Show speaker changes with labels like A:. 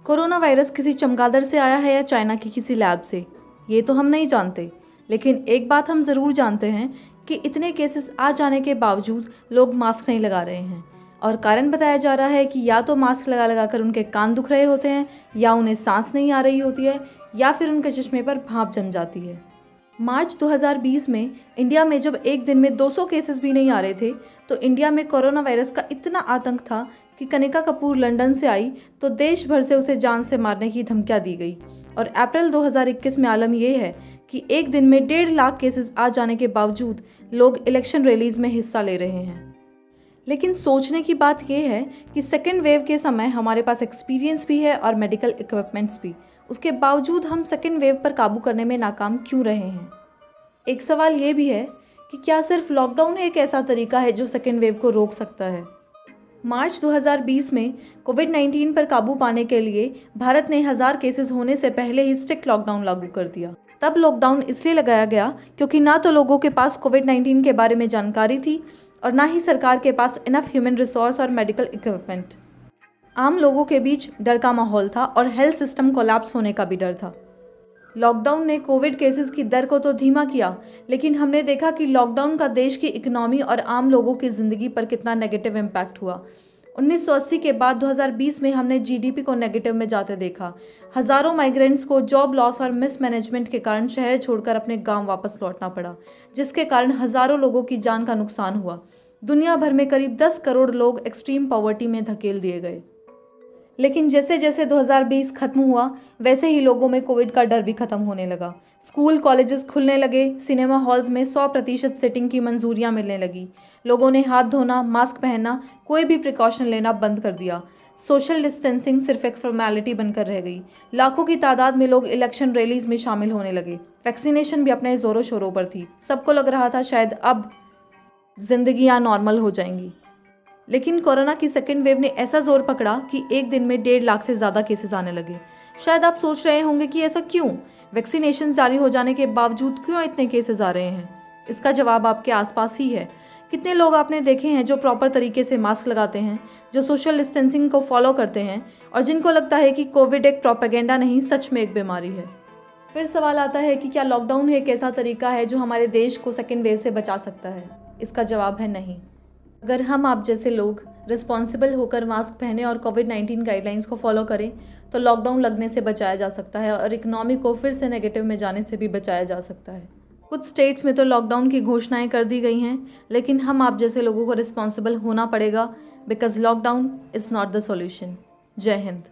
A: Corona virus किसी चमगादड़ से आया है या चाइना की किसी लैब से, ये तो हम नहीं जानते। लेकिन एक बात हम ज़रूर जानते हैं कि इतने केसेस आ जाने के बावजूद लोग मास्क नहीं लगा रहे हैं। और कारण बताया जा रहा है कि या तो मास्क लगा लगा कर उनके कान दुख रहे होते हैं, या उन्हें सांस नहीं आ रही होती है, या फिर उनके चश्मे पर भाप जम जाती है। मार्च 2020 में इंडिया में जब एक दिन में 200 केसेस भी नहीं आ रहे थे, तो इंडिया में कोरोना वायरस का इतना आतंक था कि कनिका कपूर लंदन से आई तो देश भर से उसे जान से मारने की धमकियां दी गई। और अप्रैल 2021 में आलम यह है कि एक दिन में 1.5 लाख केसेस आ जाने के बावजूद लोग इलेक्शन रैलीज में हिस्सा ले रहे हैं। लेकिन सोचने की बात यह है कि सेकेंड वेव के समय हमारे पास एक्सपीरियंस भी है और मेडिकल इक्विपमेंट्स भी, उसके बावजूद हम सेकेंड वेव पर काबू करने में नाकाम क्यों रहे हैं। एक सवाल ये भी है कि क्या सिर्फ लॉकडाउन एक ऐसा तरीका है जो सेकेंड वेव को रोक सकता है। मार्च 2020 में कोविड-19 पर काबू पाने के लिए भारत ने 1000 केसेस होने से पहले ही स्ट्रिक्ट लॉकडाउन लागू कर दिया। तब लॉकडाउन इसलिए लगाया गया क्योंकि ना तो लोगों के पास कोविड-19 के बारे में जानकारी थी और ना ही सरकार के पास इनफ ह्यूमन रिसोर्स और मेडिकल इक्विपमेंट। आम लोगों के बीच डर का माहौल था और हेल्थ सिस्टम कोलैप्स होने का भी डर था। लॉकडाउन ने कोविड केसेस की दर को तो धीमा किया, लेकिन हमने देखा कि लॉकडाउन का देश की इकोनॉमी और आम लोगों की ज़िंदगी पर कितना नेगेटिव इम्पैक्ट हुआ। 1980 के बाद 2020 में हमने जीडीपी को नेगेटिव में जाते देखा। हज़ारों माइग्रेंट्स को जॉब लॉस और मिसमैनेजमेंट के कारण शहर छोड़कर अपने गांव वापस लौटना पड़ा, जिसके कारण हज़ारों लोगों की जान का नुकसान हुआ। दुनिया भर में करीब 10 करोड़ लोग एक्सट्रीम पॉवर्टी में धकेल दिए गए। लेकिन जैसे जैसे 2020 खत्म हुआ, वैसे ही लोगों में कोविड का डर भी खत्म होने लगा। स्कूल कॉलेजेस खुलने लगे, सिनेमा हॉल्स में 100% सीटिंग की मंजूरियां मिलने लगी। लोगों ने हाथ धोना, मास्क पहनना, कोई भी प्रिकॉशन लेना बंद कर दिया। सोशल डिस्टेंसिंग सिर्फ एक फॉर्मेलिटी बनकर रह गई। लाखों की तादाद में लोग इलेक्शन रैलीज में शामिल होने लगे। वैक्सीनेशन भी अपने जोरों शोरों पर थी। सबको लग रहा था शायद अब जिंदगियां नॉर्मल हो जाएंगी। लेकिन कोरोना की सेकेंड वेव ने ऐसा जोर पकड़ा कि एक दिन में 1.5 लाख से ज़्यादा केसेस आने लगे। शायद आप सोच रहे होंगे कि ऐसा क्यों, वैक्सीनेशन जारी हो जाने के बावजूद क्यों इतने केसेस आ रहे हैं। इसका जवाब आपके आसपास ही है। कितने लोग आपने देखे हैं जो प्रॉपर तरीके से मास्क लगाते हैं, जो सोशल डिस्टेंसिंग को फॉलो करते हैं, और जिनको लगता है कि कोविड एक प्रोपेगेंडा नहीं, सच में एक बीमारी है। फिर सवाल आता है कि क्या लॉकडाउन एक ऐसा तरीका है जो हमारे देश को सेकेंड वेव से बचा सकता है। इसका जवाब है नहीं। अगर हम आप जैसे लोग रिस्पॉन्सिबल होकर मास्क पहने और कोविड-19 गाइडलाइंस को फॉलो करें तो लॉकडाउन लगने से बचाया जा सकता है और इकोनॉमी को फिर से नेगेटिव में जाने से भी बचाया जा सकता है। कुछ स्टेट्स में तो लॉकडाउन की घोषणाएं कर दी गई हैं, लेकिन हम आप जैसे लोगों को रिस्पॉन्सिबल होना पड़ेगा, because lockdown is not the solution. जय हिंद।